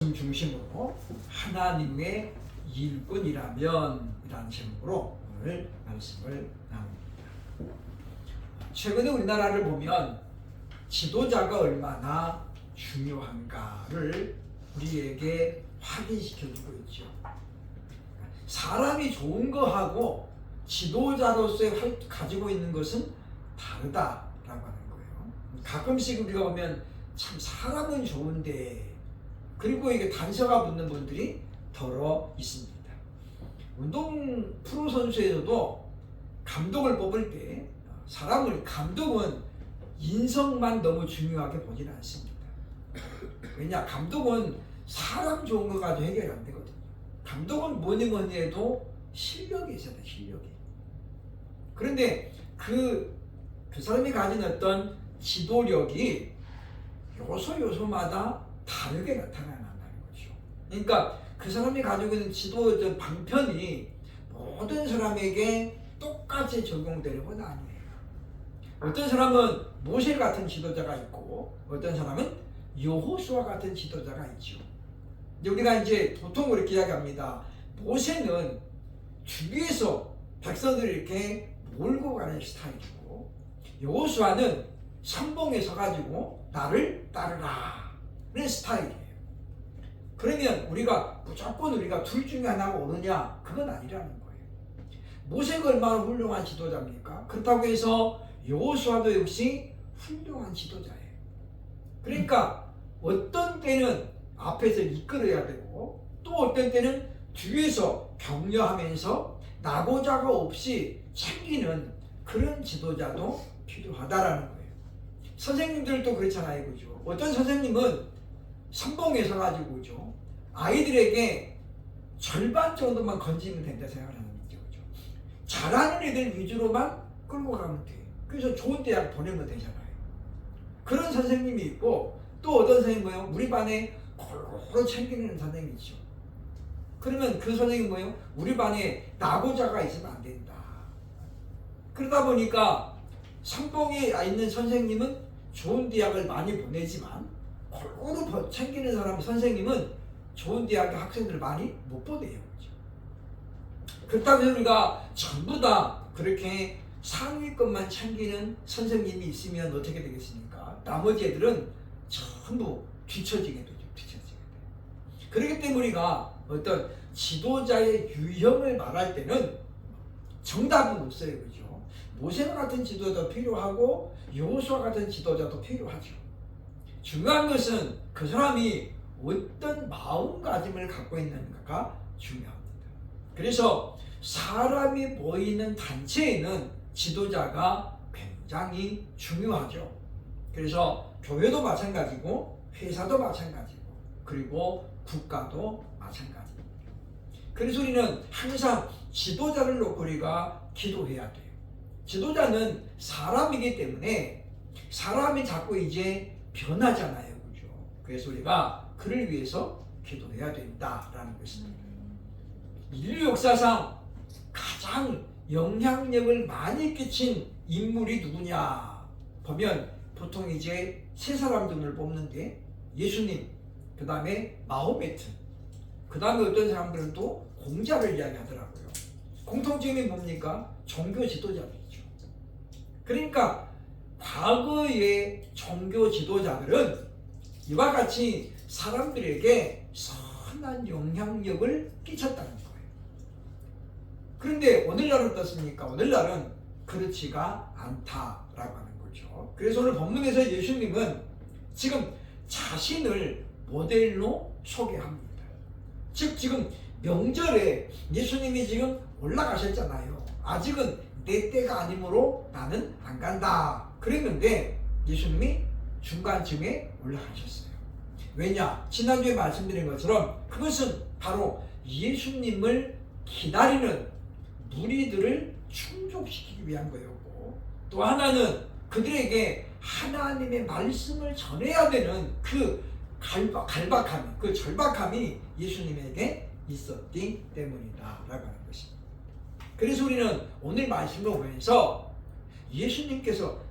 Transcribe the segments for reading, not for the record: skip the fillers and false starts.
중심으로 하나님의 일꾼이라면 이라는 제목으로 오늘 말씀을 나눕니다. 최근에 우리나라를 보면 지도자가 얼마나 중요한가를 우리에게 확인시켜주고 있죠. 사람이 좋은 거하고 지도자로서의 가지고 있는 것은 다르다라고 하는 거예요. 가끔씩 우리가 보면 참 사람은 좋은데 그리고 이게 단서가 붙는 분들이 더러 있습니다. 운동 프로 선수에서도 감독을 뽑을 때 감독은 인성만 너무 중요하게 보지는 않습니다. 왜냐, 감독은 사람 좋은 거 가지고 해결이 안 되거든요. 감독은 뭐니 해도 실력이 있어야 돼, 실력이. 그런데 그 사람이 가진 어떤 지도력이 요소마다 다르게 나타난다는 거죠. 그러니까 그 사람이 가지고 있는 지도 방편이 모든 사람에게 똑같이 적용되는 건 아니에요. 어떤 사람은 모세 같은 지도자가 있고 어떤 사람은 여호수아 같은 지도자가 있죠. 우리가 이제 보통 그렇게 이야기합니다. 모세는 주위에서 백성들을 이렇게 몰고 가는 스타일이고 여호수아는 선봉에 서가지고 나를 따르라 는 스타일이에요. 그러면 우리가 무조건 둘 중에 하나가 오느냐? 그건 아니라는 거예요. 모세가 얼마나 훌륭한 지도자입니까? 그렇다고 해서 여호수아도 역시 훌륭한 지도자예요. 그러니까 어떤 때는 앞에서 이끌어야 되고 또 어떤 때는 뒤에서 격려하면서 나고자가 없이 챙기는 그런 지도자도 필요하다라는 거예요. 선생님들도 그렇잖아요, 그죠? 어떤 선생님은 선봉에 서가지고 그죠? 아이들에게 절반 정도만 건지면 된다 생각하는 거죠, 그죠? 잘하는 애들 위주로만 끌고 가면 돼. 그래서 좋은 대학 보내면 되잖아요. 그런 선생님이 있고 또 어떤 선생님이 뭐예요? 우리 반에 골고루 챙기는 선생님이 있죠. 그러면 그 선생님이 뭐예요? 우리 반에 나고자가 있으면 안 된다. 그러다 보니까 선봉에 있는 선생님은 좋은 대학을 많이 보내지만 골고루 챙기는 사람 선생님은 좋은 대학의 학생들을 많이 못 보내요. 그렇다고 해서 우리가 전부 다 그렇게 상위권만 챙기는 선생님이 있으면 어떻게 되겠습니까? 나머지 애들은 전부 뒤처지게 되죠. 그렇기 때문에 우리가 어떤 지도자의 유형을 말할 때는 정답은 없어요. 그죠? 모세 같은 지도자도 필요하고 여호수아 같은 지도자도 필요하죠. 중요한 것은 그 사람이 어떤 마음가짐을 갖고 있는가가 중요합니다. 그래서 사람이 모이는 단체에는 지도자가 굉장히 중요하죠. 그래서 교회도 마찬가지고 회사도 마찬가지고 그리고 국가도 마찬가지입니다. 그래서 우리는 항상 지도자를 놓고 우리가 기도해야 돼요. 지도자는 사람이기 때문에 사람이 자꾸 이제 변하잖아요. 그죠? 그래서 우리가 그를 위해서 기도해야 된다라는 것입니다. 인류 역사상 가장 영향력을 많이 끼친 인물이 누구냐 보면 보통 이제 세 사람들을 뽑는데 예수님, 그 다음에 마호메트, 그 다음에 어떤 사람들은 또 공자를 이야기하더라고요. 공통점이 뭡니까? 종교 지도자들이죠. 그러니까 과거의 종교 지도자들은 이와 같이 사람들에게 선한 영향력을 끼쳤다는 거예요. 그런데 오늘날은 어떻습니까? 오늘날은 그렇지가 않다라고 하는 거죠. 그래서 오늘 본문에서 예수님은 지금 자신을 모델로 소개합니다. 즉 지금 명절에 예수님이 지금 올라가셨잖아요. 아직은 내 때가 아니므로 나는 안 간다. 그랬는데 예수님이 중간쯤에 올라가셨어요. 왜냐? 지난주에 말씀드린 것처럼 그것은 바로 예수님을 기다리는 무리들을 충족시키기 위한 거였고 또 하나는 그들에게 하나님의 말씀을 전해야 되는 그 갈박함이, 그 절박함이 예수님에게 있었기 때문이다라고 하는 것입니다. 그래서 우리는 오늘 말씀을 보면서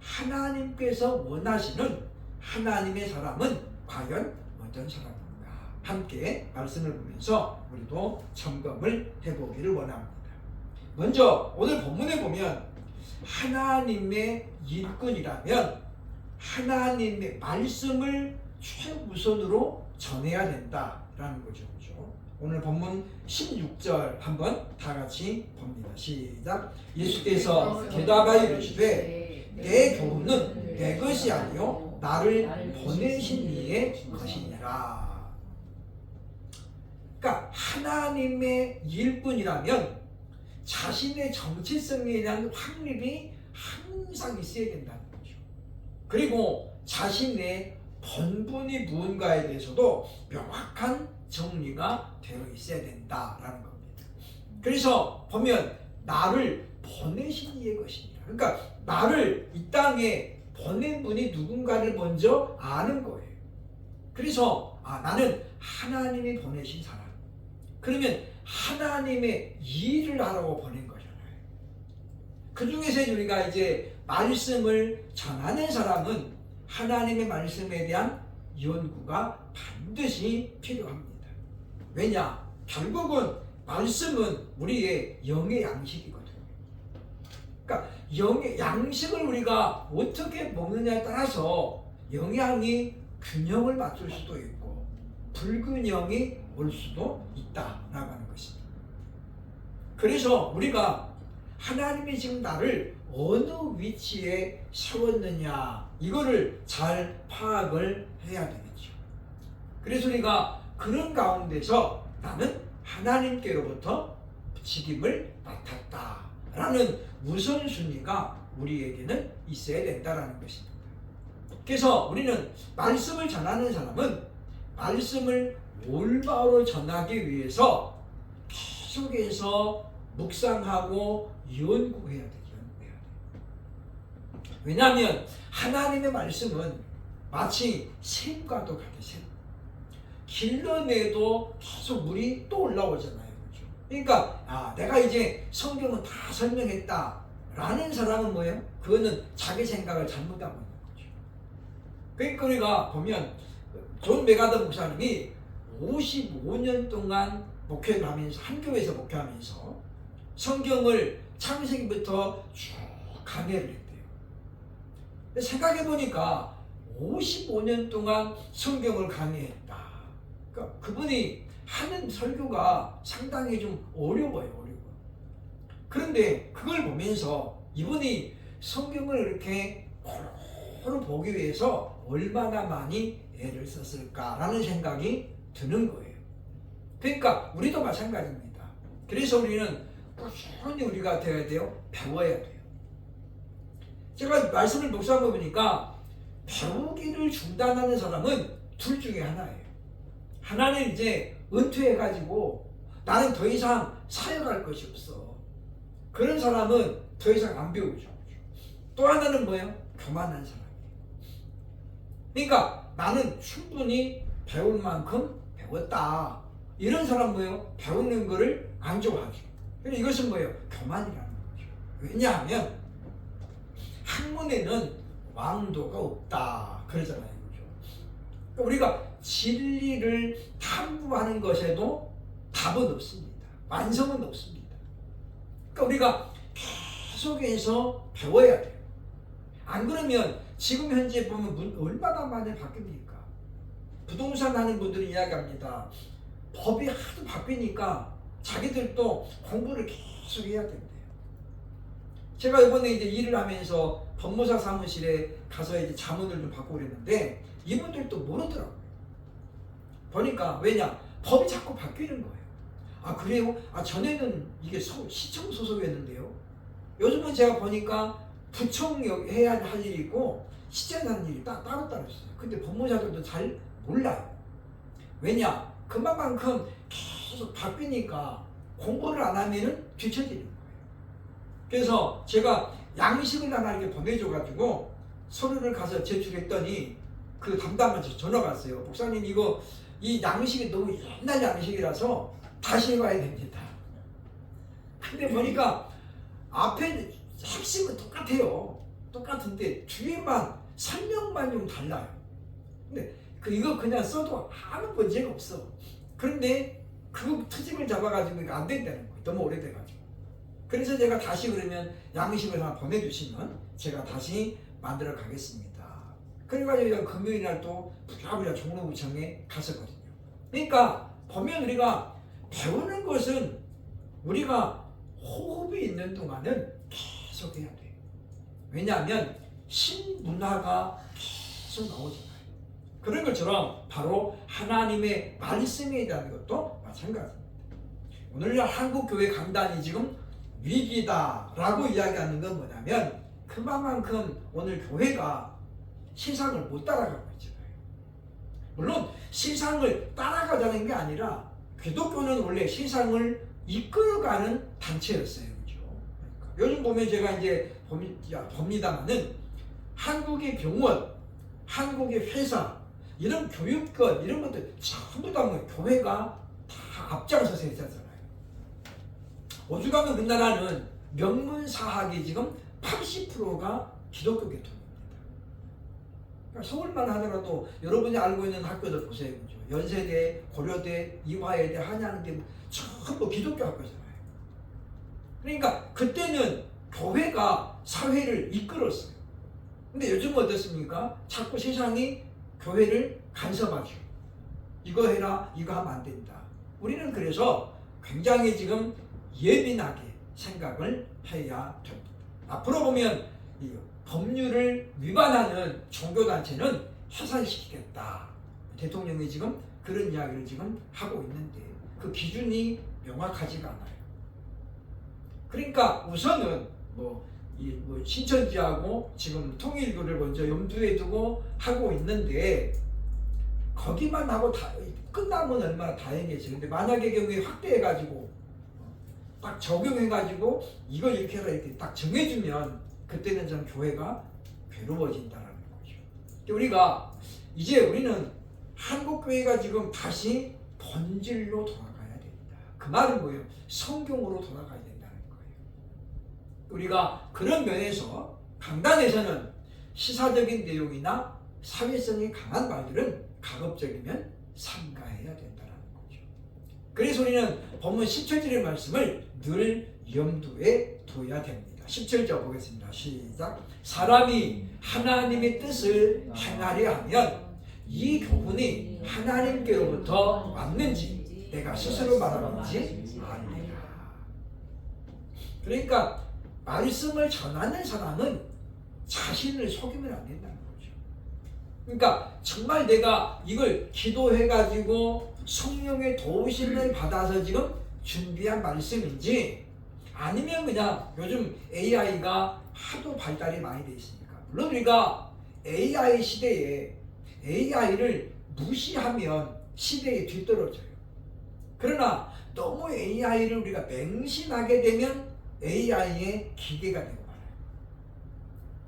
하나님께서 원하시는 하나님의 사람은 과연 어떤 사람인가 함께 말씀을 보면서 우리도 점검을 해보기를 원합니다. 먼저 오늘 본문에 보면 하나님의 일꾼이라면 하나님의 말씀을 최우선으로 전해야 된다라는 거죠. 그렇죠? 오늘 본문 16절 한번 다 같이 봅니다. 시작. 예수께서 대답하여 이르시되 내 교훈은 내 것이 아니요 나를 보내신 이의 것이니라. 그러니까 하나님의 일꾼이라면 자신의 정체성에 대한 확립이 항상 있어야 된다는 거죠. 그리고 자신의 본분이 무언가에 대해서도 명확한 정리가 되어 있어야 된다라는 겁니다. 그래서 보면 나를 보내신 이의 것이니라. 그러니까 나를 이 땅에 보낸 분이 누군가를 먼저 아는 거예요. 그래서 나는 하나님이 보내신 사람. 그러면 하나님의 일을 하라고 보낸 거잖아요. 그 중에서 우리가 이제 말씀을 전하는 사람은 하나님의 말씀에 대한 연구가 반드시 필요합니다. 왜냐? 결국은 말씀은 우리의 영의 양식이거든요. 그러니까 영의 양식을 우리가 어떻게 먹느냐에 따라서 영양이 균형을 맞출 수도 있고 불균형이 올 수도 있다라고 하는 것입니다. 그래서 우리가 하나님이 지금 나를 어느 위치에 세웠느냐 이거를 잘 파악을 해야 되겠죠. 그래서 우리가 그런 가운데서 나는 하나님께로부터 직임을 맡았다라는 우선순위가 우리에게는 있어야 된다는 것입니다. 그래서 우리는 말씀을 전하는 사람은 말씀을 올바로 전하기 위해서 계속해서 묵상하고 연구해야 돼요. 왜냐하면 하나님의 말씀은 마치 샘과도 같아요. 샘. 길러내도 계속 물이 또 올라오잖아요. 그렇죠? 그러니까 내가 이제 성경은 다 설명했다 라는 사람은 뭐예요? 그거는 자기 생각을 잘못하고 있는 거죠. 그러니까 우리가 보면 존 메가더 목사님이 55년 동안 목회를 하면서 한 교회에서 목회하면서 성경을 창세기부터 쭉 강해를 했대요. 생각해 보니까 55년 동안 성경을 강해했다. 그러니까 그분이 하는 설교가 상당히 좀 어려워요. 그런데 그걸 보면서 이분이 성경을 이렇게 고루 보기 위해서 얼마나 많이 애를 썼을까라는 생각이 드는 거예요. 그러니까 우리도 마찬가지입니다. 그래서 우리는 꾸준히 우리가 되어야 돼요. 배워야 돼요. 제가 말씀을 묵상하고 보니까 배우기를 중단하는 사람은 둘 중에 하나예요. 하나는 이제 은퇴해가지고 나는 더 이상 사역할 것이 없어. 그런 사람은 더 이상 안 배우죠. 또 하나는 뭐예요? 교만한 사람이에요. 그러니까 나는 충분히 배울 만큼 배웠다. 이런 사람 뭐예요? 배우는 거를 안 좋아하죠. 그래서 이것은 뭐예요? 교만이라는 거죠. 왜냐하면 학문에는 왕도가 없다. 그러잖아요. 그렇죠? 그러니까 우리가 진리를 탐구하는 것에도 답은 없습니다. 완성은 없습니다. 그러니까 우리가 계속해서 배워야 돼요. 안 그러면 지금 현재 보면 얼마나 많이 바뀝니까? 부동산 하는 분들이 이야기합니다. 법이 하도 바뀌니까 자기들도 공부를 계속 해야 된대요. 제가 이번에 이제 일을 하면서 법무사 사무실에 가서 이제 자문을 좀 받고 그랬는데 이분들도 모르더라고요. 보니까 왜냐? 법이 자꾸 바뀌는 거예요. 그래요? 전에는 이게 시청 소속이었는데요. 요즘은 제가 보니까 부청 해야 할 일이 있고 시청 하는 일이 따로따로 있어요. 근데 법무사들도 잘 몰라요. 왜냐? 그만큼 계속 바뀌니까 공부를 안 하면은 뒤처지는 거예요. 그래서 제가 양식을 하나 이렇게 보내줘가지고 서류를 가서 제출했더니 그 담당한테 전화가 왔어요. 목사님 이 양식이 너무 옛날 양식이라서 다시 해봐야 됩니다. 근데 보니까 앞에 핵심은 똑같아요. 똑같은데 뒤에만 설명만 좀 달라요. 근데 이거 그냥 써도 아무 문제가 없어. 그런데 그 트집을 잡아가지고 이거 안 된다는 거예요. 너무 오래돼가지고. 그래서 제가 다시 그러면 양식을 하나 보내주시면 제가 다시 만들어 가겠습니다. 그래가지고 금요일날 또 부랴부랴 종로구청에 갔었거든요. 그러니까 보면 우리가 배우는 것은 우리가 호흡이 있는 동안은 계속 해야 돼요. 왜냐하면 신문화가 계속 나오잖아요. 그런 것처럼 바로 하나님의 말씀에 대한 것도 마찬가지입니다. 오늘날 한국교회 강단이 지금 위기다라고 이야기하는 건 뭐냐면 그만큼 오늘 교회가 세상을 못 따라가고 있잖아요. 물론 세상을 따라가자는 게 아니라 기독교는 원래 세상을 이끌어가는 단체였어요. 그렇죠? 그러니까 요즘 보면 제가 이제 봅니다만은 한국의 병원, 한국의 회사, 이런 교육권, 이런 것들 전부 다 교회가 다 앞장서서 했잖아요. 오죽하면 우리나라는 명문사학이 지금 80%가 기독교 계통입니다. 그러니까 서울만 하더라도 여러분이 알고 있는 학교들 보세요. 그렇죠? 연세대, 고려대, 이화여대, 한양대 전부 기독교 학교잖아요. 그러니까 그때는 교회가 사회를 이끌었어요. 근데 요즘은 어떻습니까? 자꾸 세상이 교회를 간섭하죠. 이거 해라, 이거 하면 안 된다. 우리는 그래서 굉장히 지금 예민하게 생각을 해야 됩니다. 앞으로 보면 이 법률을 위반하는 종교단체는 해산시키겠다. 대통령이 지금 그런 이야기를 지금 하고 있는데 그 기준이 명확하지가 않아요. 그러니까 우선은 신천지하고 지금 통일교를 먼저 염두에 두고 하고 있는데 거기만 하고 다 끝나면 얼마나 다행이지. 근데 만약의 경우에 확대해가지고 딱 적용해가지고 이걸 이렇게 해라 이렇게 딱 정해주면 그때는 좀 교회가 괴로워진다는 거죠. 우리는 한국 교회가 지금 다시 본질로 돌아가야 됩니다. 그 말은 뭐예요? 성경으로 돌아가야 된다는 거예요. 우리가 그런 면에서 강단에서는 시사적인 내용이나 사회성이 강한 말들은 가급적이면 삼가해야 된다는 거죠. 그래서 우리는 본문 17절의 말씀을 늘 염두에 둬야 됩니다. 17절 보겠습니다. 시작. 사람이 하나님의 뜻을 행하려 하면 이 교훈이 하나님께로부터 왔는지 내가 스스로 말하는지 아니라. 그러니까 말씀을 전하는 사람은 자신을 속이면 안 된다는 거죠. 그러니까 정말 내가 이걸 기도해가지고 성령의 도우심을 받아서 지금 준비한 말씀인지 아니면 그냥 요즘 AI가 하도 발달이 많이 돼 있으니까 물론 우리가 AI 시대에 AI를 무시하면 시대에 뒤떨어져요. 그러나 너무 AI를 우리가 맹신하게 되면 AI의 기계가 되고 말아요.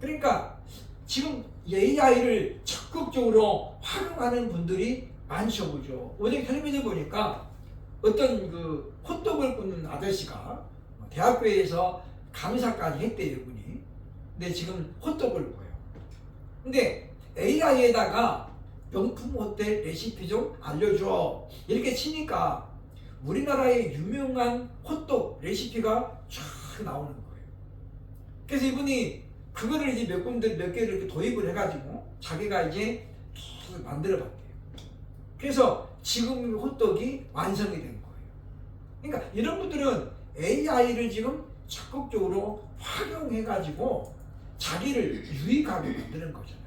그러니까 지금 AI를 적극적으로 활용하는 분들이 많죠, 그죠? 어제 텔레비전 보니까 어떤 그 호떡을 굽는 아저씨가 대학교에서 강사까지 했대요, 이분이. 근데 지금 호떡을 구워요. 근데 AI에다가 명품 호텔 레시피 좀 알려줘. 이렇게 치니까 우리나라의 유명한 호떡 레시피가 쫙 나오는 거예요. 그래서 이분이 그거를 이제 몇 개를 이렇게 도입을 해가지고 자기가 이제 계속 만들어 봤대요. 그래서 지금 호떡이 완성이 된 거예요. 그러니까 이런 분들은 AI를 지금 적극적으로 활용해가지고 자기를 유익하게 만드는 거잖아요.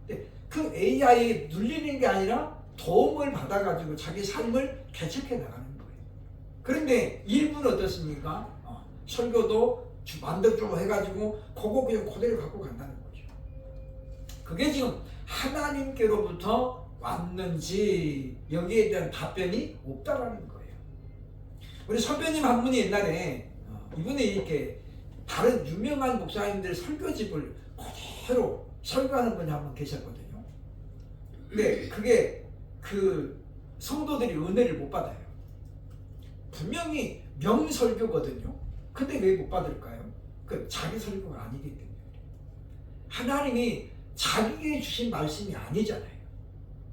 근데 그 AI에 눌리는 게 아니라 도움을 받아가지고 자기 삶을 개척해 나가는 거예요. 그런데 일부는 어떻습니까? 설교도 만들고 해가지고 그거 그냥 그대로 갖고 간다는 거죠. 그게 지금 하나님께로부터 왔는지 여기에 대한 답변이 없다라는 거예요. 우리 선배님 한 분이 옛날에 이분이 이렇게 다른 유명한 목사님들 설교집을 그대로 설교하는 분이 한 분 계셨거든요. 근데 그게 그 성도들이 은혜를 못 받아요. 분명히 명설교거든요. 근데 왜 못 받을까요? 그 자기 설교가 아니기 때문에. 하나님이 자기에게 주신 말씀이 아니잖아요.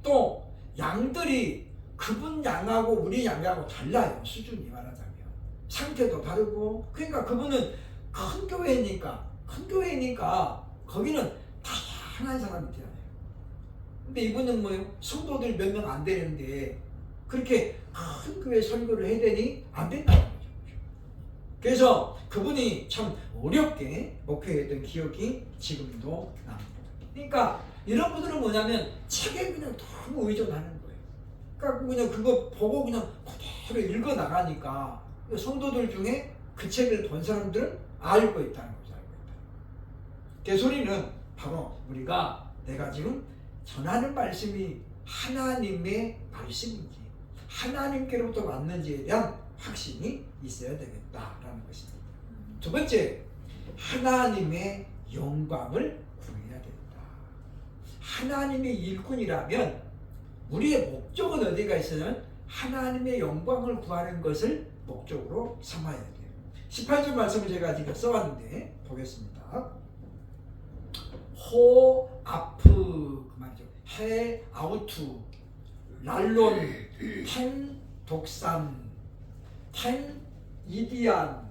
또 양들이 그분 양하고 우리 양하고 달라요. 수준이 말하자면 상태도 다르고. 그러니까 그분은 큰 교회니까 거기는 다양한 사람이 있잖아요. 근데 이분은 뭐예요? 성도들 몇 명 안 되는데 그렇게 큰 교회 설교를 해야 되니 안 된다는 거죠. 그래서 그분이 참 어렵게 목회했던 기억이 지금도 납니다. 그러니까 이런 분들은 뭐냐면 책에 그냥 너무 의존하는 거예요. 그러니까 그냥 그거 보고 그냥 그대로 읽어 나가니까 성도들 중에 그 책을 본 사람들은 알고 있다는 거죠. 알고 있다. 개소리는 바로 내가 지금 전하는 말씀이 하나님의 말씀인지 하나님께로부터 왔는지에 대한 확신이 있어야 되겠다라는 것입니다. 두 번째, 하나님의 영광을 구해야 된다. 하나님의 일꾼이라면 우리의 목적은 어디가 있으면 하나님의 영광을 구하는 것을 목적으로 삼아야 돼요. 18절 말씀을 제가 지금 써왔는데 보겠습니다. 호 아프 그 말이죠. 해 아우투 랄론 텐 독산 텐 이디안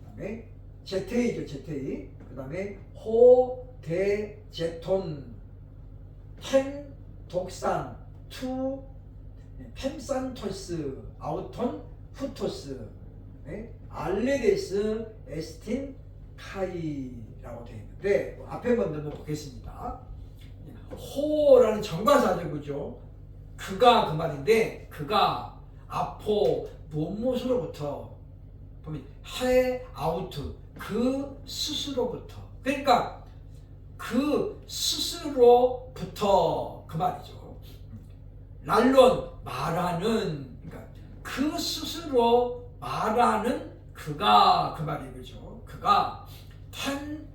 그다음에 제테이죠. 제테이 그다음에 호 대 제톤 텐 독산 투 펜산토스 아우톤 후토스 알레데스 에스틴 카이라고 되어 있는데 앞에 먼저 보겠습니다. 호라는 정관사죠, 그죠? 그가 그 말인데 그가 아포 무엇으로부터 보면 해 아우트 그 스스로부터 그러니까 그 스스로부터 그 말이죠. 랄론 말하는 그러니까 그 스스로 말하는 그가 그 말이 그죠. 그가 텐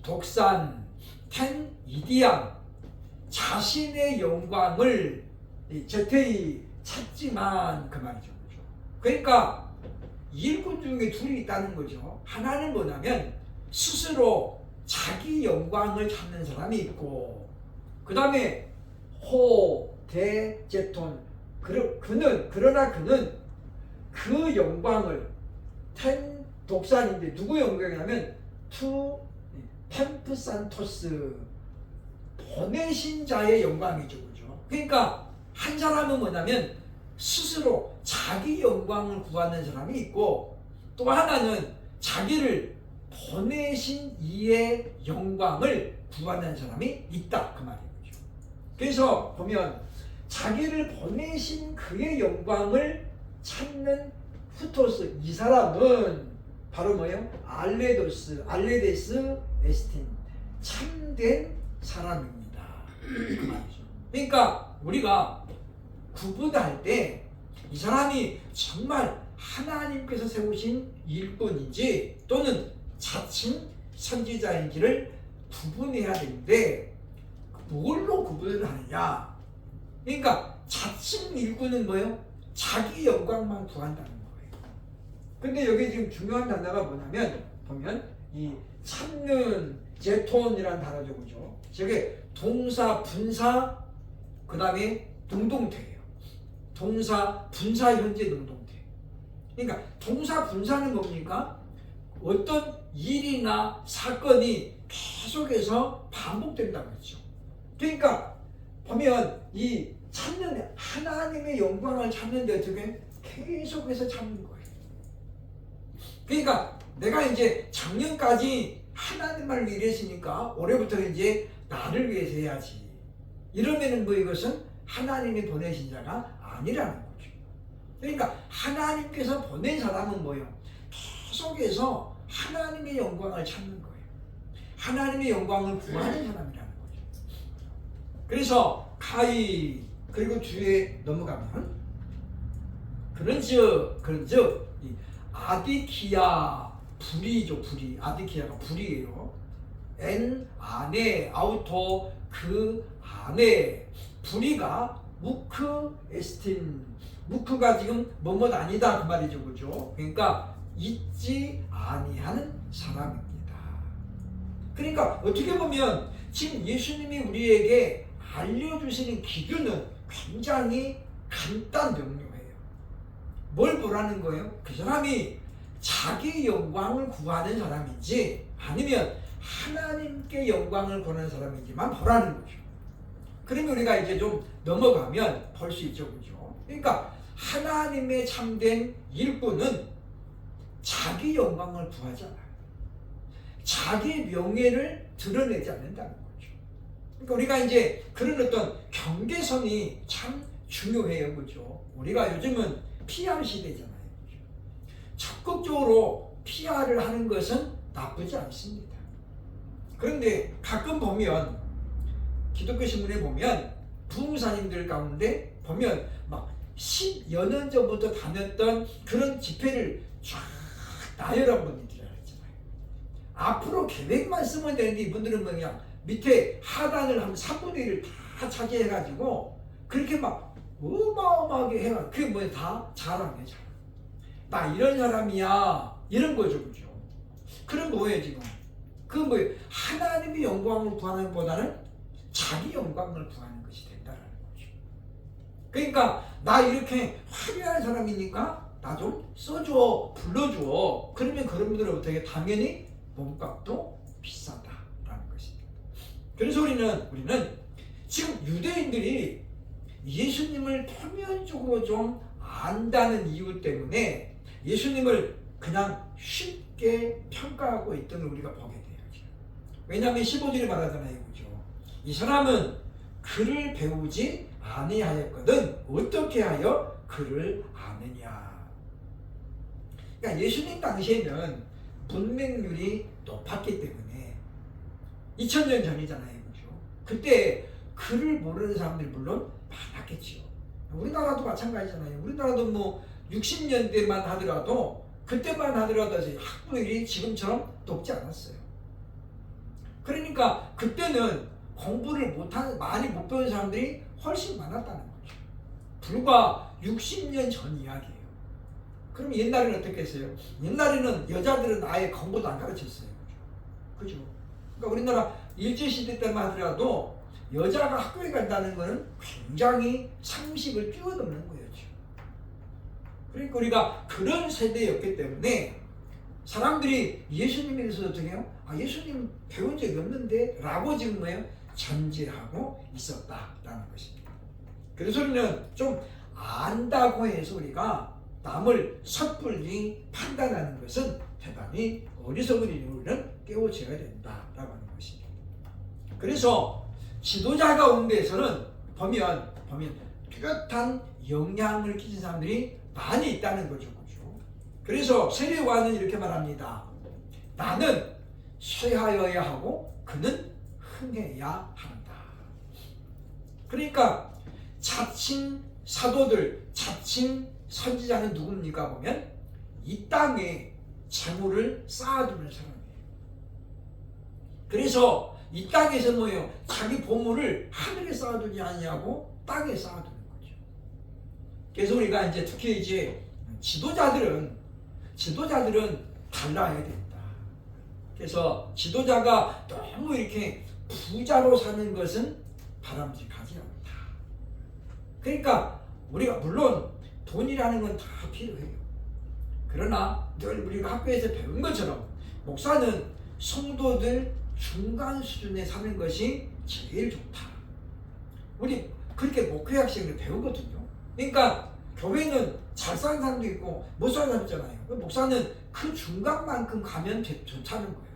독산 텐 이디안 자신의 영광을 제테이 찾지만 그 말이죠. 그죠? 그러니까 일꾼 중에 둘이 있다는 거죠. 하나는 뭐냐면 스스로 자기 영광을 찾는 사람이 있고 그 다음에 호 대 제톤 그러나 그는 그 영광을 텐 독산인데 누구 영광이냐면 투 템프산토스 보내신 자의 영광이죠. 그죠? 그러니까 한 사람은 뭐냐면 스스로 자기 영광을 구하는 사람이 있고 또 하나는 자기를 보내신 이의 영광을 구하는 사람이 있다 그 말이죠. 그래서 보면 자기를 보내신 그의 영광을 찾는 후토스 이 사람은 바로 뭐예요? 알레데스 에스틴 참된 사람입니다. 그 말이죠. 그러니까 우리가 구분할 때 이 사람이 정말 하나님께서 세우신 일꾼인지 또는 자칭 선지자인지를 구분해야 되는데 뭘로 구분을 하느냐? 그러니까 자칭 일꾼은 뭐예요? 자기 영광만 구한다는 거예요. 근데 여기 지금 중요한 단어가 뭐냐면 보면 이 찾는 제톤이라는 단어죠, 그죠? 저게 동사 분사 그 다음에 능동태예요. 동사 분사 현재 능동태. 그러니까 동사 분사는 뭡니까? 어떤 일이나 사건이 계속해서 반복된다고 했죠. 그러니까 보면 이 찾는 하나님의 영광을 찾는데 어떻게 계속해서 찾는 거예요. 그러니까 내가 이제 작년까지 하나님을 위해서니까 올해부터 이제 나를 위해서 해야지. 이러면은 뭐 이것은 하나님이 보내신 자가 아니라는 거죠. 그러니까 하나님께서 보낸 사람은 뭐예요? 계속해서 하나님의 영광을 찾는 거예요. 하나님의 영광을 구하는 사람이라는 거죠. 그래서 가히 그리고 뒤에 넘어가면 그런즉 이 아디키아 불이죠. 불이 아디키아가 불이에요. 엔 안에 아우토 그 안에 불이가 무크 에스틴 무크가 지금 뭐뭐 아니다 그 말이죠. 그죠? 그러니까 잊지 아니하는 사람입니다. 그러니까 어떻게 보면 지금 예수님이 우리에게 알려주시는 기준은 굉장히 간단 명료해요. 뭘 보라는 거예요? 그 사람이 자기 영광을 구하는 사람인지 아니면 하나님께 영광을 구하는 사람인지만 보라는 거죠. 그러면 우리가 이제 좀 넘어가면 볼 수 있죠. 그죠? 그러니까 하나님의 참된 일꾼은 자기 영광을 구하지 않아요. 자기 명예를 드러내지 않는다는 거죠. 그러니까 우리가 이제 그런 어떤 경계선이 참 중요해요. 그죠? 우리가 요즘은 PR 시대잖아요. 그죠? 적극적으로 PR을 하는 것은 나쁘지 않습니다. 그런데 가끔 보면 기독교 신문에 보면 부흥사님들 가운데 보면 막 10여 년 전부터 다녔던 그런 집회를 쫙 나열한 분들이 있잖아요. 앞으로 계획만 쓰면 되는데 이분들은 그냥 밑에 하단을 한 3분의 1을 다 차지해가지고 그렇게 막 어마어마하게 해가 그게 뭐야 다 자랑해 자랑. 나 이런 사람이야 이런 거죠. 그죠? 그럼 뭐예요 지금? 그 뭐예요? 하나님의 영광을 구하는 것보다는 자기 영광을 구하는 것이 된다라는 거죠. 그러니까 나 이렇게 화려한 사람이니까 나 좀 써줘, 불러줘. 그러면 그런 분들은 어떻게 당연히 몸값도 비싸다라는 것입니다. 그래서 우리는 지금 유대인들이 예수님을 표면적으로 좀 안다는 이유 때문에 예수님을 그냥 쉽게 평가하고 있던 걸 우리가 보게 돼요. 왜냐하면 15절에 말하잖아요. 그죠? 이 사람은 그를 배우지 아니하였거든 어떻게 하여 그를 아느냐. 그러니까 예수님 당시에는 문맹률이 높았기 때문에 2000년 전이잖아요. 그죠? 그때 그를 모르는 사람들이 물론 많았겠죠. 우리나라도 마찬가지잖아요. 우리나라도 뭐 60년대만 하더라도 그때만 하더라도 학부율이 지금처럼 높지 않았어요. 그러니까 그때는 공부를 많이 못 배운 사람들이 훨씬 많았다는 거죠. 불과 60년 전 이야기예요. 그럼 옛날에는 어떻게 했어요? 옛날에는 여자들은 아예 공부도 안 가르쳤어요. 그죠? 그러니까 우리나라 일제시대 때만 하더라도 여자가 학교에 간다는 것은 굉장히 상식을 뛰어넘는 거예요. 그러니까 우리가 그런 세대였기 때문에 사람들이 예수님에 대해서 어떻게 해요? 예수님 배운 적이 없는데 라고 지금 뭐예요? 전제하고 있었다라는 것입니다. 그래서 우리는 좀 안다고 해서 우리가 남을 섣불리 판단하는 것은 대단히 어리석은 일을 우리는 깨우쳐야 된다라고 하는 것입니다. 그래서 지도자 가운데에서는 보면 뚜렷한 영향을 끼친 사람들이 많이 있다는 거죠. 그래서 세례요한은 이렇게 말합니다. 나는 쇠하여야 하고 그는 흥해야 한다. 그러니까 자칭 사도들, 자칭 선지자는 누굽니까? 보면 이 땅에 재물을 쌓아두는 사람이에요. 그래서 이 땅에서 뭐예요? 자기 보물을 하늘에 쌓아두지 않냐고 땅에 쌓아두는 거죠. 그래서 우리가 이제 특히 이제 지도자들은 달라야 된다. 그래서 지도자가 너무 이렇게 부자로 사는 것은 바람직하지 않다. 그러니까 우리가 물론 돈이라는 건 다 필요해요. 그러나 늘 우리가 학교에서 배운 것처럼 목사는 성도들 중간 수준에 사는 것이 제일 좋다. 우리 그렇게 목회학생을 배우거든요. 그러니까 교회는 잘 사는 사람도 있고 못 사는 사람 있잖아요. 목사는 그 중간만큼 가면 좋다는 거예요.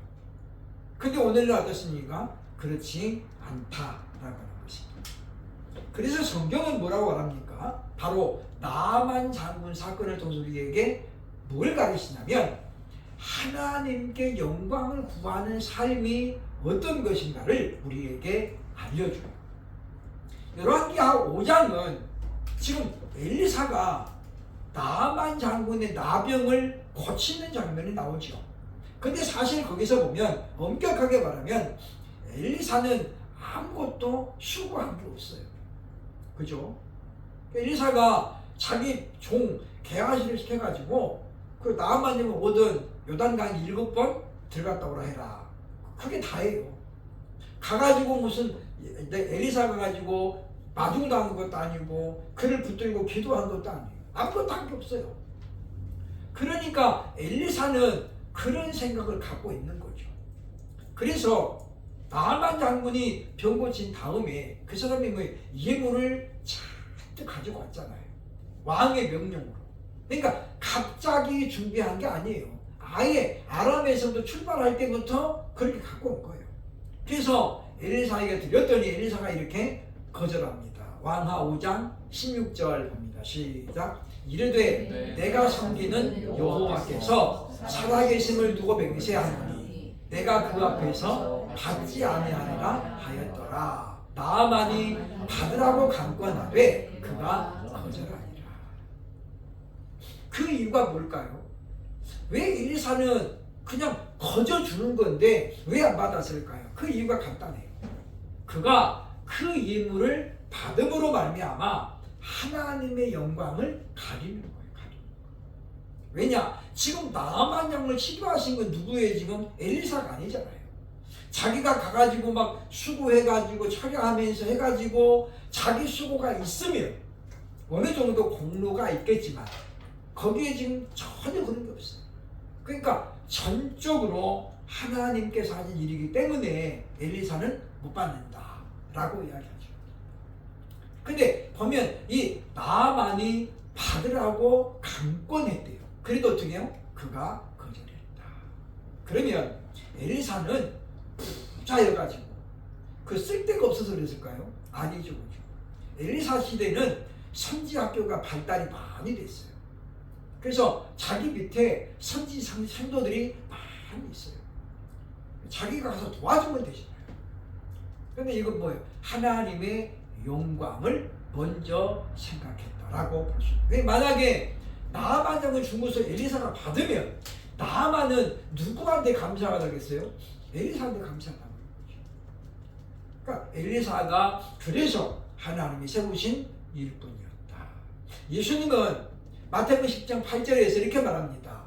근데 오늘은 어떻습니까? 그렇지 않다라고 하는 것입니다. 그래서 성경은 뭐라고 말합니까? 바로 나만 장군 사건을 통해서 우리에게 뭘 가르치냐면 하나님께 영광을 구하는 삶이 어떤 것인가를 우리에게 알려줘요. 열왕기하 5장은 지금 엘리사가 나만 장군의 나병을 고치는 장면이 나오죠. 근데 사실 거기서 보면 엄격하게 말하면 엘리사는 아무것도 수고한 게 없어요. 그죠? 엘리사가 자기 종 게하시를 시켜가지고 그 나만이면 오든 요단강 7번 들어갔다 오라 해라. 그게 다예요. 가가지고 무슨 엘리사 가가지고 마중당한 것도 아니고 그를 붙들고 기도한 것도 아니에요. 아무것도 한 게 없어요. 그러니까 엘리사는 그런 생각을 갖고 있는 거죠. 그래서 나만 장군이 병 고친 다음에 그 사람이 뭐 예물을 잔뜩 가지고 왔잖아요. 왕의 명령으로. 그러니까 갑자기 준비한 게 아니에요. 아예 아람에서도 출발할 때부터 그렇게 갖고 온 거예요. 그래서 엘리사에게 드렸더니 엘리사가 이렇게 거절합니다. 왕하 5장 16절 봅니다. 시작. 이르되 내가 섬기는 여호와께서 살아계심을 두고 맹세하노니 내가 그 앞에서 받지 아니하리라 하였더라. 나아만이 받으라고 강권하되 그가 거절하니라. 그 이유가 뭘까요? 왜 엘리사는 그냥 거저 주는 건데 왜 안 받았을까요? 그 이유가 간단해요. 그가 그 예물을 받음으로 말미암아 하나님의 영광을 가리는 거예요. 왜냐? 지금 나아만 장을 치료하신 건 누구예요? 지금 엘리사가 아니잖아요. 자기가 가가지고 막 수고해가지고 처리하면서 해가지고 자기 수고가 있으면 어느 정도 공로가 있겠지만 거기에 지금 전혀 그런 게 없어요. 그러니까 전적으로 하나님께서 하신 일이기 때문에 엘리사는 못 받는다라고 이야기하죠. 근데 보면 이 나아만이 받으라고 강권했대요. 그래도 어떻게 해요? 그가 거절했다. 그러면 엘리사는 부자여가지고 그 쓸데가 없어서 그랬을까요? 아니죠. 엘리사 시대는 선지학교가 발달이 많이 됐어요. 그래서 자기 밑에 선지 성도들이 많이 있어요. 자기가 가서 도와주면 되잖아요. 그런데 이건 뭐예요? 하나님의 영광을 먼저 생각했다라고 볼 수 있어요. 왜 만약에 나아만 장을 주고서 엘리사가 받으면 나아만은 누구한테 감사가 되겠어요? 엘리사한테 감사하다는 거죠. 그러니까 엘리사가 그래서 하나님이 세우신 일꾼이었다. 예수님은 마태복음 10장 8절에서 이렇게 말합니다.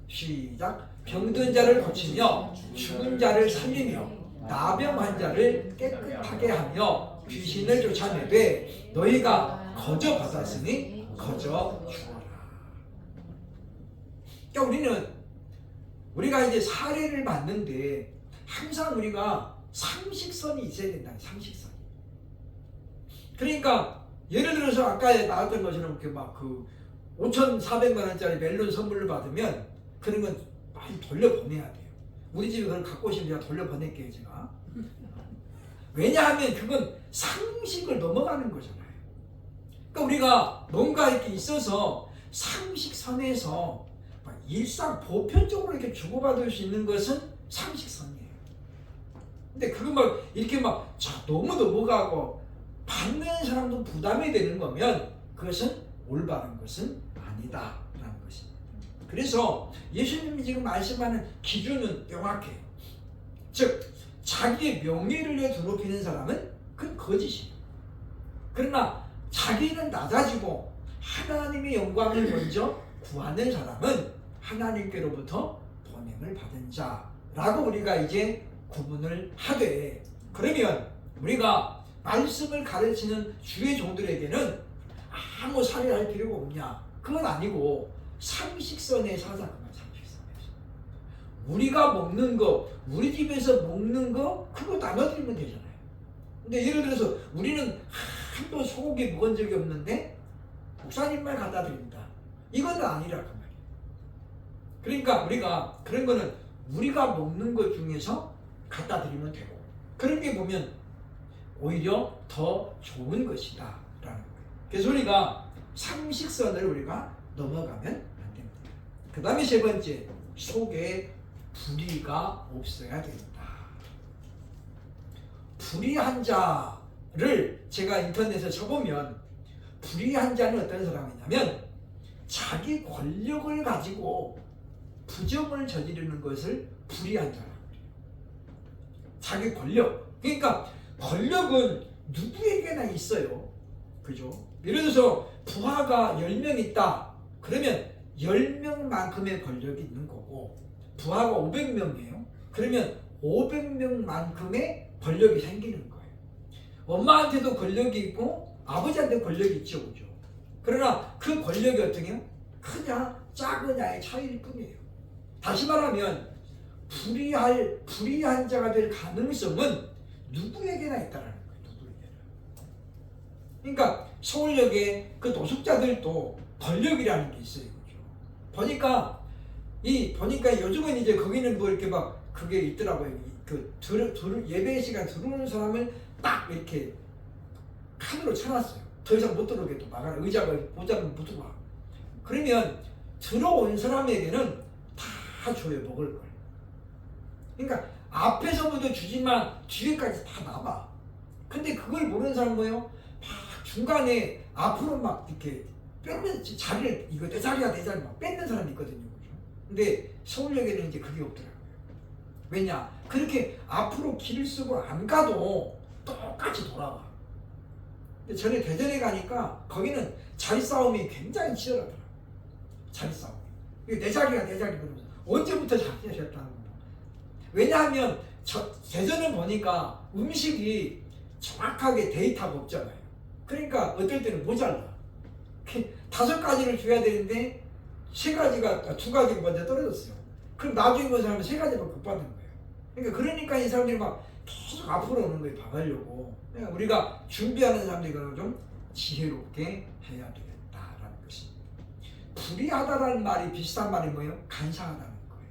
시작. 병든 자를 고치며 죽은 자를 살리며 나병 환자를 깨끗하게 하며 귀신을 쫓아내되 너희가 거저 받았으니 거저 주어라. 그러니까 우리가 이제 사례를 봤는데 항상 우리가 상식선이 있어야 된다. 상식선. 그러니까 예를 들어서 아까 나왔던 것처럼 그 5,400만 원짜리 멜론 선물을 받으면 그런 건 많이 돌려보내야 돼요. 우리 집에 그걸 갖고 오시면 제가 돌려보낼게요. 제가. 왜냐하면 그건 상식을 넘어가는 거잖아요. 그러니까 우리가 뭔가 이렇게 있어서 상식선에서 일상 보편적으로 이렇게 주고받을 수 있는 것은 상식선이에요. 근데 그거 막 이렇게 너무 넘어가고 받는 사람도 부담이 되는 거면 그것은 올바른 것은 아니다라는 것입니다. 그래서 예수님이 지금 말씀하는 기준은 명확해요. 즉 자기의 명예를 위해 더럽히는 사람은 그건 거짓이에요. 그러나 자기는 낮아지고 하나님의 영광을 먼저 구하는 사람은 하나님께로부터 번영을 받은 자라고 우리가 이제 구분을 하되, 그러면 우리가 말씀을 가르치는 주의 종들에게는 아무 사례할 필요가 없냐? 그건 아니고 상식선에 사자. 상식선에서 우리가 먹는 거, 우리 집에서 먹는 거 그거 나눠드리면 되잖아요. 근데 예를 들어서 우리는 한도 소고기 먹은 적이 없는데 목사님만 갖다 드린다. 이건 아니라 그 말이에요. 그러니까 우리가 그런 거는 우리가 먹는 것 중에서 갖다 드리면 되고, 그런 게 보면 오히려 더 좋은 것이다 라는 거예요. 그래서 우리가 상식선을 우리가 넘어가면 안 됩니다. 그 다음에 세 번째, 속에 불의가 없어야 된다. 불의한 자를 제가 인터넷에 쳐보면 불의한 자는 어떤 사람이냐면 자기 권력을 가지고 부정을 저지르는 것을 불의한 자라고 해요. 자기 권력. 그러니까 권력은 누구에게나 있어요. 그죠? 예를 들어서 부하가 10명 있다. 그러면 10명만큼의 권력이 있는 거고, 부하가 500명이에요. 그러면 500명만큼의 권력이 생기는 거예요. 엄마한테도 권력이 있고 아버지한테 권력이 있죠, 그죠? 그러나 그 권력이 어떻게 해요? 크냐 작으냐의 차이일 뿐이에요. 다시 말하면 불의한 자가 될 가능성은 누구에게나 있다는 거예요. 누구에게나. 그러니까 서울역에 그 노숙자들도 권력이라는 게 있어요, 그죠? 보니까 요즘은 이제 거기는 뭐 이렇게 막 그게 있더라고요. 예배 시간 들어오는 사람을 딱 이렇게 칸으로 쳐놨어요. 더 이상 못 들어오게 또 막아라. 의자가 모자라면 못 들어와. 그러면 들어온 사람에게는 다 줘요, 먹을 걸. 그러니까 앞에서부터 주지만 뒤에까지 다 남아. 근데 그걸 모르는 사람은 뭐예요? 막 중간에 앞으로 막 이렇게 뺏는 자리를, 이거 내 자리야 내 자리 막 뺏는 사람이 있거든요. 그죠? 근데 서울역에는 이제 그게 없더라고요. 왜냐? 그렇게 앞으로 길을 쓰고 안 가도 똑같이 돌아와. 근데 전에 대전에 가니까 거기는 자리 싸움이 굉장히 치열하더라고요. 자리 싸움. 내 자리가 내 자리 그러면서 언제부터 자기가 됐다는 거야. 왜냐하면 대전을 보니까 음식이 정확하게 데이터가 없잖아요. 그러니까 어떨 때는 모자라. 5가지를 줘야 되는데 3가지가 2가지가 먼저 떨어졌어요. 그럼 나중에 본 사람은 3가지만 못 받는 거예요. 그러니까 이 사람들이 막 계속 앞으로 오는 거예요. 봐가려고. 그러니까 우리가 준비하는 사람들이 그걸 좀 지혜롭게 해야 되겠다라는 것입니다. 불의하다라는 말이 비슷한 말이 뭐예요? 간사하다는 거예요.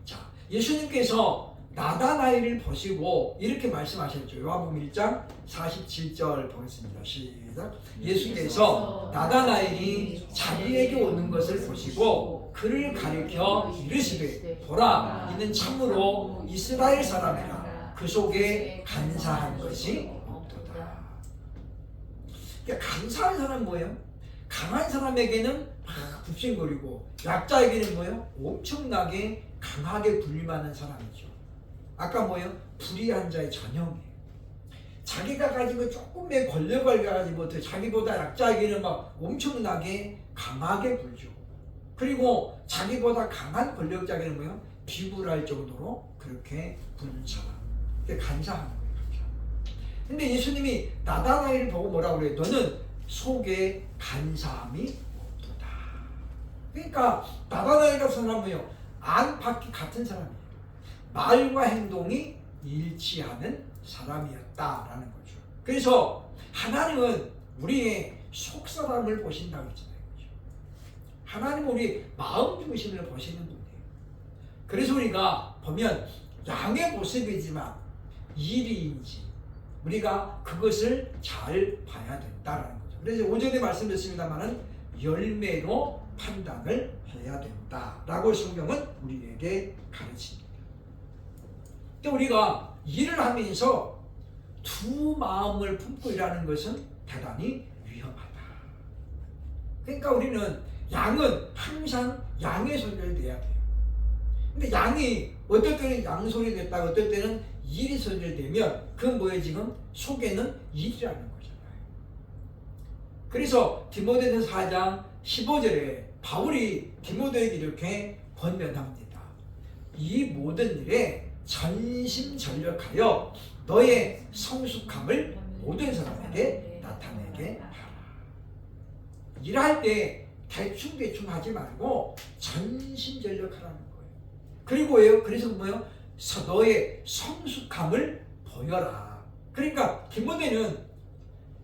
자, 예수님께서 나다나엘을 보시고 이렇게 말씀하셨죠. 요한복음 1장 47절 보겠습니다. 시작. 예수께서 나다나엘이 자기에게 오는 것을 보시고 그를 가리켜 이르시되 보라, 이는 참으로 이스라엘 사람이라 그 속에 간사한 것이 없도다. 그러니까 간사한 사람은 뭐예요? 강한 사람에게는 막 굽신거리고 약자에게는 뭐예요? 엄청나게 강하게 불림하는 사람이죠. 아까 뭐예요? 불의한 자의 전형이에요. 자기가 가지고 조금의 권력을 가지고 자기보다 약자에게는 막 엄청나게 강하게 굴죠. 그리고 자기보다 강한 권력자에게는 뭐예요? 비굴할 정도로 그렇게 부는 사람. 그게 간사한 거예요. 근데 예수님이 나다나엘을 보고 뭐라고 그래요? 너는 속에 간사함이 없도다. 그러니까 나다나엘 같은 사람은 뭐예요? 안팎이 같은 사람이에요. 말과 행동이 일치하는 사람이었다라는 거죠. 그래서 하나님은 우리의 속사람을 보신다고 했잖아요. 그렇죠? 하나님은 우리 마음 중심을 보시는 분이에요. 그래서 우리가 보면 양의 모습이지만 일이인지 우리가 그것을 잘 봐야 된다라는 거죠. 그래서 오전에 말씀드렸습니다만은 열매로 판단을 해야 된다라고 성경은 우리에게 가르칩니다. 근데 우리가 일을 하면서 두 마음을 품고 일하는 것은 대단히 위험하다. 그러니까 우리는 양은 항상 양의 소리를 내야 돼요. 근데 양이 어떨 때는 양 소리 냈다가 어떨 때는 일의 소리를 내면 그건 뭐예요? 지금 속에는 일이라는 거잖아요. 그래서 디모데전서 4장 15절에 바울이 디모데에게 이렇게 권면합니다. 이 모든 일에 전심전력하여 너의 성숙함을 모든 사람에게 나타내게 하라. 일할 때 대충 하지 말고 전심전력하라는 거예요. 그리고 왜요? 그래서 뭐예요? 너의 성숙함을 보여라. 그러니까 디모데는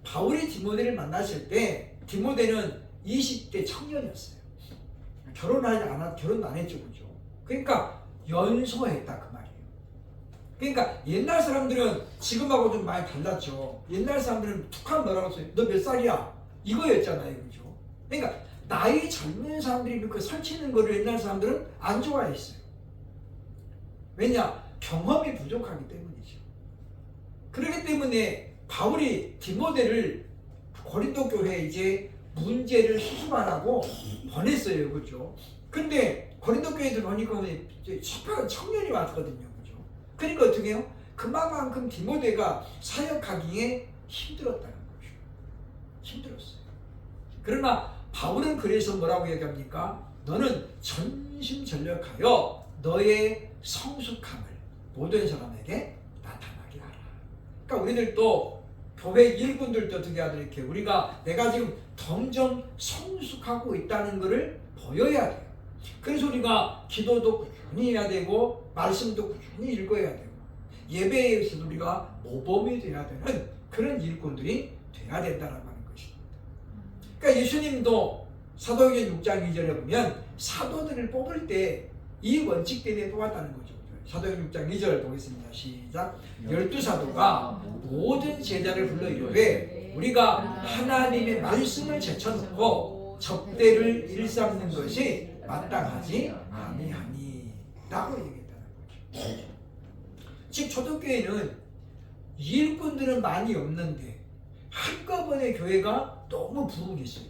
바울이 디모데를 만났을 때 디모데는 20대 청년이었어요. 결혼도 안 했죠, 그죠? 그러니까 연소했다 그 말이에요. 그러니까 옛날 사람들은 지금하고 좀 많이 달랐죠. 옛날 사람들은 툭하면 뭐라고 했어요? 너 몇 살이야? 이거였잖아요, 그죠? 그러니까 나이 젊은 사람들이 그 설치는 거를 옛날 사람들은 안 좋아했어요. 왜냐? 경험이 부족하기 때문이죠. 그렇기 때문에 바울이 디모데를 고린도 교회에 이제 문제를 수습하라고 보냈어요, 그렇죠? 근데 고린도 교회들 보니까 이제 청년이 왔거든요, 그렇죠? 그러니까 어떻게 해요? 그만큼 디모데가 사역하기에 힘들었다는 거죠. 힘들었어요. 그러나 바울은 그래서 뭐라고 얘기합니까? 너는 전심전력하여 너의 성숙함을 모든 사람에게 나타나게 하라. 그러니까 우리들도 교회 일꾼들도 어떻게 하든 이렇게 우리가 내가 지금 점점 성숙하고 있다는 것을 보여야 돼요. 그래서 우리가 기도도 꾸준히 해야 되고 말씀도 꾸준히 읽어야 되고 예배에서도 우리가 모범이 돼야 되는 그런 일꾼들이 돼야 된다는 것입니다. 그러니까 예수님도 사도행전 6장 2절에 보면 사도들을 뽑을 때 이 원칙 때문에 뽑았다는 거죠. 사도행전 6장 2절 보겠습니다. 시작. 12사도가 모든 제자를 불러 이르되 우리가 하나님의 말씀을 제쳐놓고 접대를 일삼는 것이 마땅하지 아니하니 라고 얘기했다는 거죠. 즉 초대교회는 일꾼들은 많이 없는데 한꺼번에 교회가 너무 부흥이 있어요.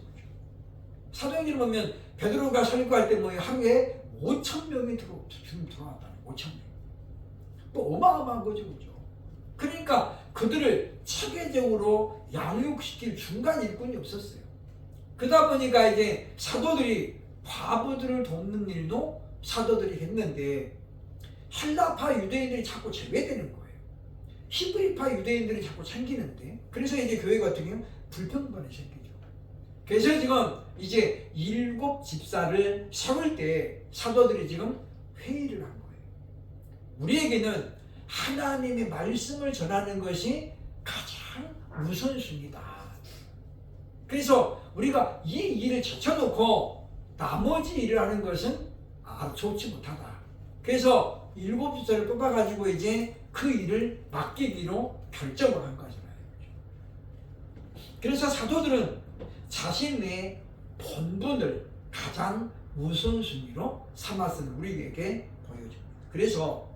사도행전을 보면 베드로가 설교할 때 하루에 5,000명이 들어왔다는 5,000명. 뭐 어마어마한 거죠, 그죠? 그러니까 그들을 체계적으로 양육시킬 중간 일꾼이 없었어요. 그러다 보니까 이제 사도들이 과부들을 돕는 일도 사도들이 했는데 헬라파 유대인들이 자꾸 제외되는 거예요. 히브리파 유대인들이 자꾸 생기는데 그래서 이제 교회가 어떻게 보면 불평번이 생기죠. 그래서 지금 이제 7 집사를 세울 때 사도들이 지금 회의를 한 거예요. 우리에게는 하나님의 말씀을 전하는 것이 가장 우선순위다. 그래서 우리가 이 일을 제쳐놓고 나머지 일을 하는 것은 좋지 못하다. 그래서 7 집사를 뽑아가지고 이제 그 일을 맡기기로 결정을 한 거잖아요. 그래서 사도들은 자신의 본분을 가장 우선순위로 삼았음을 우리에게 보여줍니다. 그래서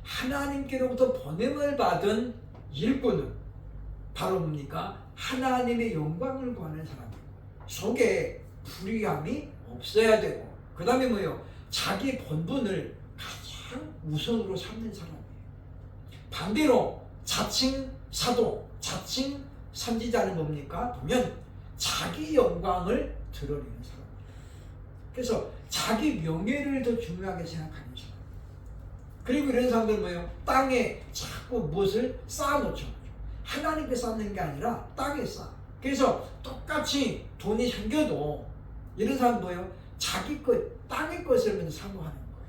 하나님께로부터 보냄을 받은 일꾼은 바로 뭡니까? 하나님의 영광을 구하는 사람이고 속에 불의함이 없어야 되고 그 다음에 뭐예요? 자기 본분을 가장 우선으로 삼는 사람이에요. 반대로 자칭 사도, 자칭 선지자는 뭡니까? 보면 자기 영광을 드러내는 사람이에요. 그래서 자기 명예를 더 중요하게 생각하는 사람. 그리고 이런 사람들은 뭐예요? 땅에 자꾸 무엇을 쌓아놓죠. 하나님께 쌓는 게 아니라 땅에 쌓아. 그래서 똑같이 돈이 생겨도 이런 사람은 뭐예요? 자기 것, 땅의 것을 먼저 사모하는 거예요.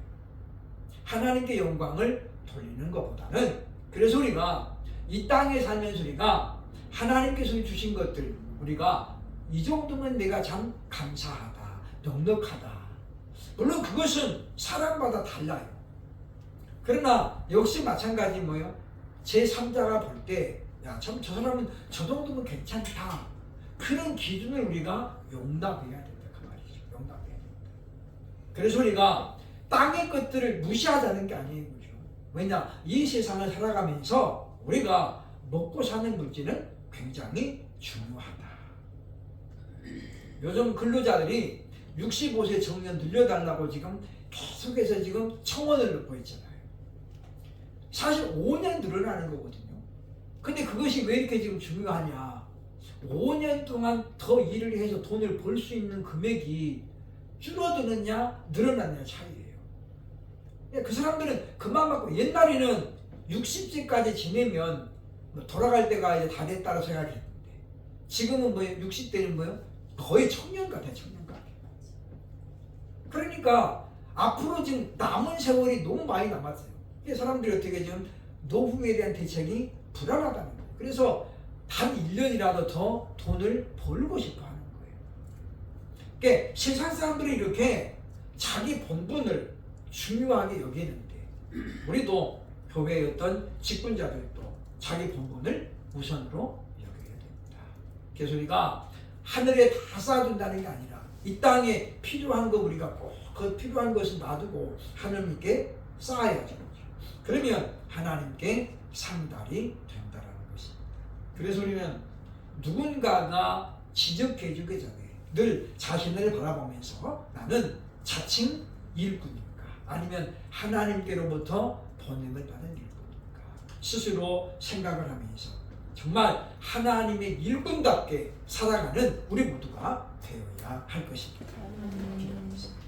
하나님께 영광을 돌리는 것보다는 그래서 우리가 이 땅에 살면서 우리가 하나님께서 주신 것들 우리가 이 정도면 내가 참 감사하다, 넉넉하다. 물론 그것은 사람마다 달라요. 그러나 역시 마찬가지 뭐예요? 제3자가 볼 때 야, 참 저 사람은 저 정도면 괜찮다. 그런 기준을 우리가 용납해야 된다. 그 말이죠. 용납해야 된다. 그래서 우리가 땅의 것들을 무시하자는 게 아니에요. 그죠? 왜냐? 이 세상을 살아가면서 우리가 먹고 사는 물질은 굉장히 중요하다. 요즘 근로자들이 65세 정년 늘려달라고 지금 계속해서 지금 청원을 넣고 있잖아요. 사실 5년 늘어나는 거거든요. 근데 그것이 왜 이렇게 지금 중요하냐? 5년 동안 더 일을 해서 돈을 벌 수 있는 금액이 줄어드느냐 늘어나느냐 차이예요. 그 사람들은 그만 받고 옛날에는 60세까지 지내면 돌아갈 때가 이제 다 됐다고 생각했는데 지금은 뭐예요? 60대는 뭐예요? 거의 청년 같아요. 청년 같아요. 그러니까 앞으로 지금 남은 세월이 너무 많이 남았어요. 사람들이 어떻게 지금 노후에 대한 대책이 불안하다는 거예요. 그래서 단 1년이라도 더 돈을 벌고 싶어 하는 거예요. 그러니까 세상 사람들이 이렇게 자기 본분을 중요하게 여기는데 우리도 교회의 어떤 직분자들도 자기 본분을 우선으로 여겨야 됩니다. 그래서 우리가 하늘에 다 쌓아둔다는 게 아니라 이 땅에 필요한 거 우리가 꼭 그 필요한 것을 놔두고 하나님께 쌓아야죠. 그러면 하나님께 상달이 된다는 것입니다. 그래서 우리는 누군가가 지적해 주기 전에 늘 자신을 바라보면서 나는 자칭 일꾼인가 아니면 하나님께로부터 보냄을 받은 일꾼인가 스스로 생각을 하면서 정말 하나님의 일꾼답게 살아가는 우리 모두가 되어야 할 것입니다. 기도하겠습니다.